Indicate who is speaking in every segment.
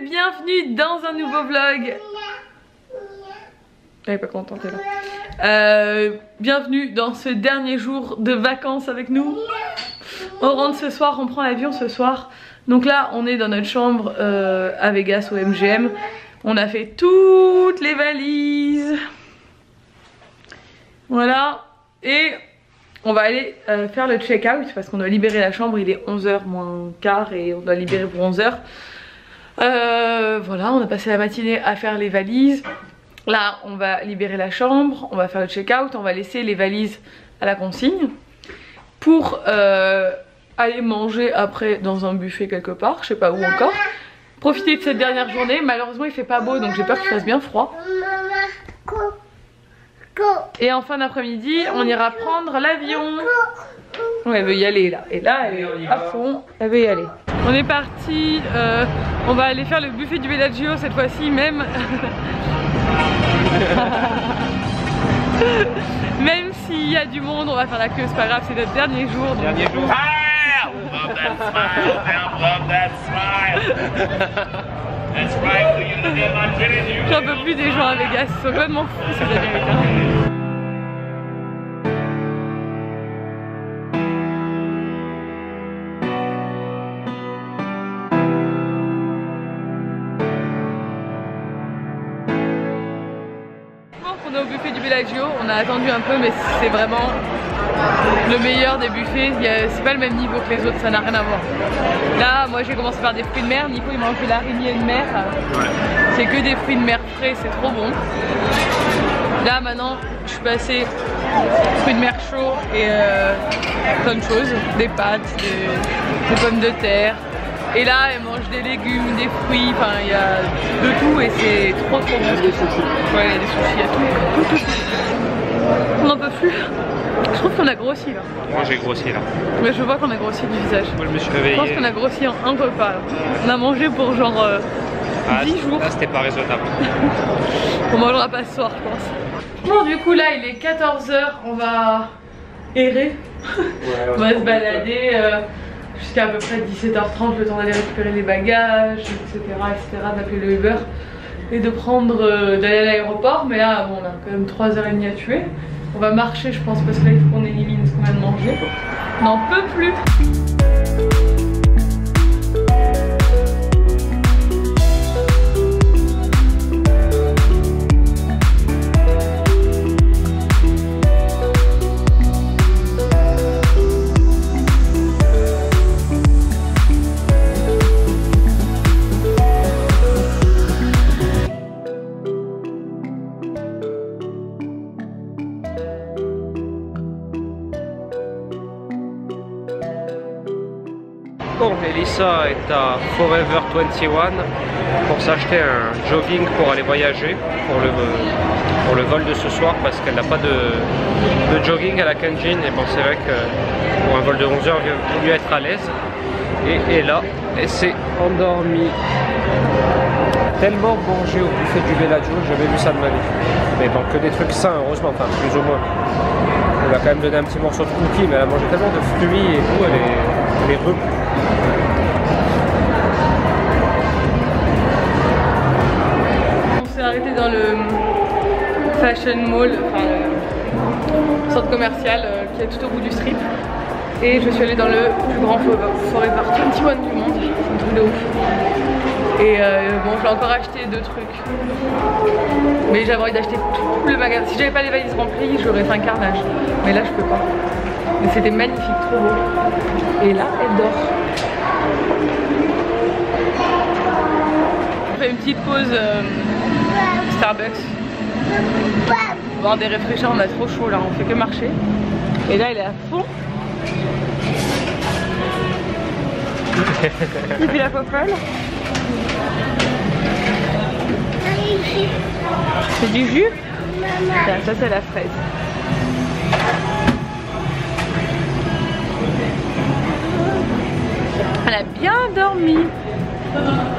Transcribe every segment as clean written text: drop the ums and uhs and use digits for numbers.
Speaker 1: bienvenue dans un nouveau vlog. Elle est pas contente, elle là. Bienvenue dans ce dernier jour de vacances avec nous. On rentre ce soir, on prend l'avion ce soir. Donc là on est dans notre chambre à Vegas au MGM. On a fait toutes les valises. Voilà. Et on va aller faire le check-out parce qu'on doit libérer la chambre. Il est 11h moins quart et on doit libérer pour 11h. Voilà, on a passé la matinée à faire les valises. Là on va libérer la chambre, on va faire le check-out, on va laisser les valises à la consigne pour aller manger après dans un buffet quelque part, je sais pas où encore. Profiter de cette dernière journée, malheureusement il fait pas beau donc j'ai peur qu'il fasse bien froid. Et en fin d'après-midi on ira prendre l'avion. Elle veut y aller là, et là elle est à fond, elle veut y aller. On est parti, on va aller faire le buffet du Bellagio cette fois-ci même. Même s'il y a du monde, on va faire la queue, c'est pas grave, c'est notre dernier jour. Donc... Dernier jour. Ah, love that smile, love that smile. That's right, j'en peux plus des gens à Vegas, ils sont complètement fous ces Américains. On est au buffet du Bellagio, on a attendu un peu mais c'est vraiment le meilleur des buffets, c'est pas le même niveau que les autres, ça n'a rien à voir. Là moi j'ai commencé par des fruits de mer, Nico il mange de l'araignée de mer, c'est que des fruits de mer frais, c'est trop bon. Là maintenant je suis passée fruits de mer chauds et plein de choses, des pâtes, des pommes de terre. Et là elle mange des légumes, des fruits, enfin il y a de tout et c'est trop bon. Il y a des sushis. Ouais, il y a des sushis, il y a tout. On n'en peut plus. Je trouve qu'on a grossi là.
Speaker 2: Moi j'ai grossi là.
Speaker 1: Mais je vois qu'on a grossi du visage.
Speaker 2: Moi je me suis réveillé.
Speaker 1: Je pense qu'on a grossi en un repas là. On a mangé pour genre 10 jours.
Speaker 2: Là c'était pas raisonnable.
Speaker 1: On mangera pas ce soir je pense. Bon du coup là il est 14 h, on va errer. Ouais, on va se balader. Jusqu'à à peu près 17h30, le temps d'aller récupérer les bagages, etc. d'appeler le Uber et de prendre, d'aller à l'aéroport. Mais là, bon, on a quand même 3h30 à tuer. On va marcher, je pense, parce que là, il faut qu'on élimine ce qu'on vient de manger. On n'en peut plus.
Speaker 2: Bon, Elissa est à Forever 21 pour s'acheter un jogging pour aller voyager pour le vol de ce soir parce qu'elle n'a pas de jogging à la Kenjin et bon c'est vrai que pour un vol de 11 h il vaut mieux être à l'aise et là elle s'est endormie. Tellement mangé au buffet du Bellagio, j'ai jamais vu ça de ma vie. Mais bon, que des trucs sains heureusement, enfin plus ou moins. On lui a quand même donné un petit morceau de cookie mais elle a mangé tellement de fruits et tout, elle est repue. On s'est arrêté dans le Fashion Mall, enfin le centre commercial qui est tout au bout du strip. Et je suis allée dans le plus grand Forever 21 du monde, c'est un truc de ouf. Et bon, j'ai encore acheté 2 trucs. Mais j'avais envie d'acheter tout le magasin. Si j'avais pas les valises remplies, j'aurais fait un carnage. Mais là, je peux pas. Mais c'était magnifique, trop beau. Et là, elle dort. On fait une petite pause Starbucks. Boire des rafraîchissants, on a trop chaud là, on fait que marcher. Et là, elle est à fond. Il fait la fofolle. C'est du jus? Ça c'est la fraise. Elle a bien dormi.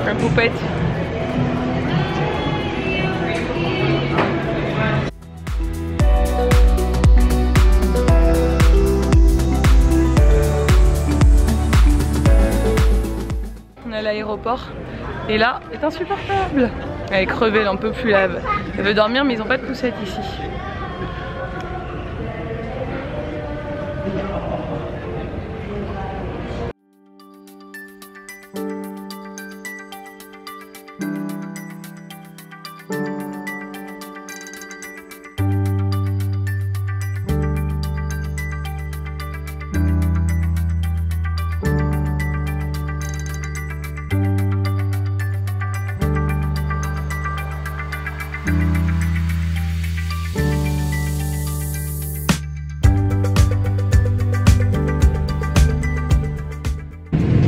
Speaker 2: La poupette. On est à l'aéroport
Speaker 1: Et là, est insupportable. Elle est crevée, elle en peut plus là. Elle veut dormir mais ils ont pas de poussette ici.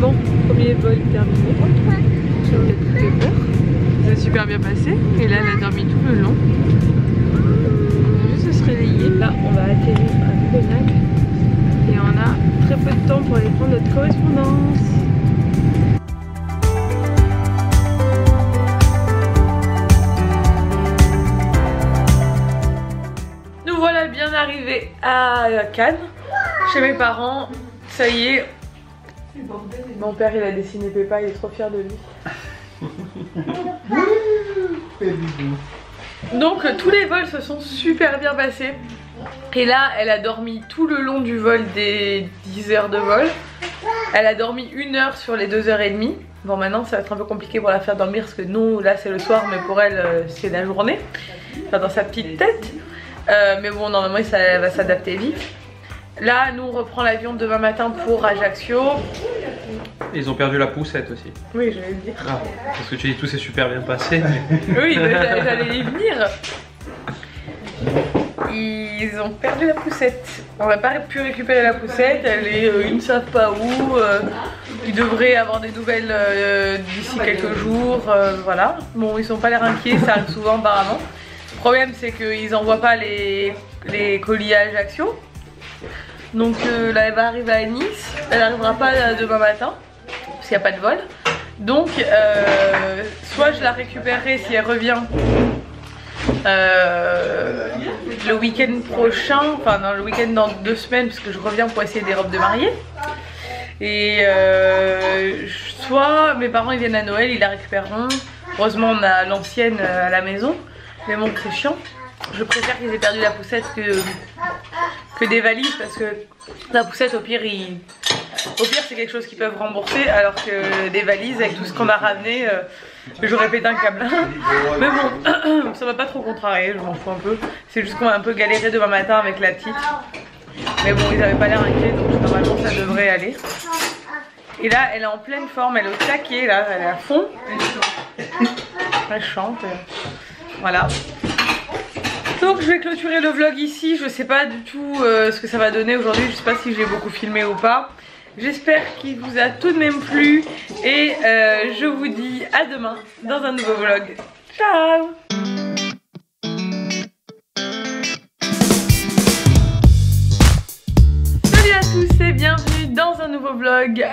Speaker 1: Bon, premier vol terminé. Ça s'est super bien passé. Et là, elle a dormi tout le long. On va juste se réveiller. Là, on va atterrir à Copenhague. Et on a très peu de temps pour aller prendre notre correspondance. Nous voilà bien arrivés à Cannes, chez mes parents. Ça y est. Mon père il a dessiné Peppa, il est trop fier de lui. Donc tous les vols se sont super bien passés. Et là elle a dormi tout le long du vol des 10 heures de vol. Elle a dormi 1 heure sur les 2h30. Bon maintenant ça va être un peu compliqué pour la faire dormir parce que nous là c'est le soir mais pour elle c'est la journée. Enfin dans sa petite tête. Mais bon normalement ça va s'adapter vite. Là, nous on reprend l'avion demain matin pour Ajaccio.
Speaker 3: Ils ont perdu la poussette aussi.
Speaker 1: Oui, je vais le dire.
Speaker 3: Ah, parce que tu dis tout s'est super bien passé. Mais...
Speaker 1: Oui, j'allais y venir. Ils ont perdu la poussette. On n'a pas pu récupérer la poussette. Elle est, ils ne savent pas où. Ils devraient avoir des nouvelles d'ici quelques jours. Voilà. Bon, ils sont pas l'air inquiets, ça arrive souvent apparemment. Le problème, c'est qu'ils n'envoient pas les colis à Ajaccio. Donc là elle va arriver à Nice, elle n'arrivera pas demain matin parce qu'il n'y a pas de vol. Donc soit je la récupérerai si elle revient le week-end prochain, enfin dans le week-end dans 2 semaines parce que je reviens pour essayer des robes de mariée. Et soit mes parents ils viennent à Noël, ils la récupéreront. Heureusement on a l'ancienne à la maison, mais bon c'est chiant. Je préfère qu'ils aient perdu la poussette que des valises parce que la poussette au pire c'est quelque chose qu'ils peuvent rembourser alors que des valises avec tout ce qu'on a ramené j'aurais pété un câble. Mais bon ça va pas trop contrarier, je m'en fous un peu. C'est juste qu'on va un peu galérer demain matin avec la petite. Mais bon ils avaient pas l'air inquiets donc normalement ça devrait aller. Et là elle est en pleine forme, elle est au taquet là, elle est à fond. Elle chante. Voilà. Donc je vais clôturer le vlog ici, je sais pas du tout ce que ça va donner aujourd'hui, je sais pas si j'ai beaucoup filmé ou pas. J'espère qu'il vous a tout de même plu et je vous dis à demain dans un nouveau vlog. Ciao! Salut à tous et bienvenue dans un nouveau vlog.